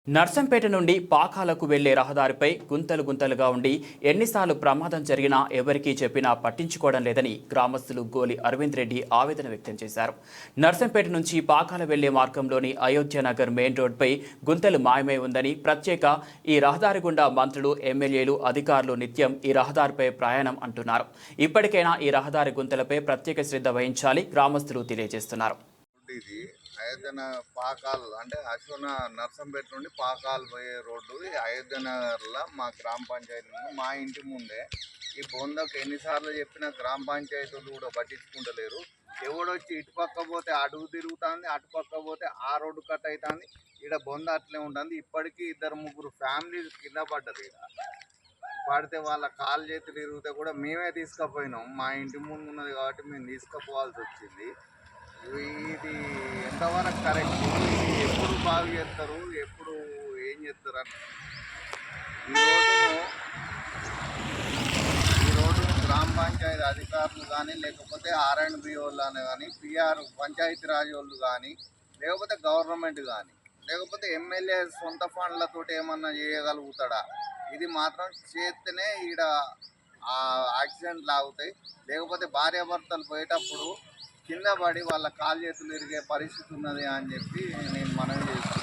నర్సంపేట నుండి పాకాలకు వెళ్లే రహదారిపై గుంతలు గుంతలుగా ఉండి ఎన్నిసార్లు ప్రమాదం జరిగినా ఎవరికీ చెప్పినా పట్టించుకోవడం లేదని గ్రామస్తులు గోలి అరవింద్ రెడ్డి ఆవేదన వ్యక్తం చేశారు. నర్సంపేట నుంచి పాకాల వెళ్లే మార్గంలోని అయోధ్య నగర్ మెయిన్ రోడ్పై గుంతలు మాయమై ఉందని, ప్రత్యేక ఈ రహదారి గుండా మంత్రులు, ఎమ్మెల్యేలు, అధికారులు నిత్యం ఈ రహదారిపై ప్రయాణం అంటున్నారు. ఇప్పటికైనా ఈ రహదారి గుంతలపై ప్రత్యేక శ్రద్ధ వహించాలి గ్రామస్తులు తెలియజేస్తున్నారు. ఇది అయోధ్య పాకాల్ అంటే అశ్వన నర్సంపేట నుండి పాకాల్ పోయే రోడ్డు. అయోధ్య నగర్లో మా గ్రామ పంచాయతీ నుండి మా ఇంటి ముందే ఈ బొందకు ఎన్నిసార్లు చెప్పినా గ్రామ పంచాయతీలు కూడా పట్టించుకుంటలేరు. ఎవడొచ్చి ఇటు పక్క పోతే అడుగు తిరుగుతుంది, అటు పక్క పోతే ఆ రోడ్డు కట్ అవుతుంది. ఇక్కడ బొంద అట్లే ఉంటుంది. ఇప్పటికీ 2-3 ఫ్యామిలీలు కింద పడ్డది. ఇక్కడ పడితే వాళ్ళ కాలు చేతులు తిరిగితే కూడా మేమే తీసుకుపోయినాం. మా ఇంటి ముందు ఉన్నది కాబట్టి మేము తీసుకుపోవాల్సి వచ్చింది. ఇది ఎంతవరకు కరెక్ట్, ఎప్పుడు బాగు చేస్తారు, ఎప్పుడు ఏం చేస్తారు అని ఈ రోడ్డును గ్రామ పంచాయతీ అధికారులు కానీ, లేకపోతే R&B వాళ్ళు కానీ, PR పంచాయతీరాజ్ వాళ్ళు కానీ, లేకపోతే గవర్నమెంట్ కానీ, లేకపోతే ఎమ్మెల్యే సొంత ఫండ్లతో ఏమన్నా చేయగలుగుతాడా? ఇది మాత్రం చేస్తేనే ఈడ యాక్సిడెంట్లు ఆగుతాయి. లేకపోతే భార్యాభర్తలు పోయేటప్పుడు కింద పడి వాళ్ళ కాలు చేతులు ఇరిగే పరిస్థితి ఉన్నది అని చెప్పి నేను మనవి చేస్తున్నాను.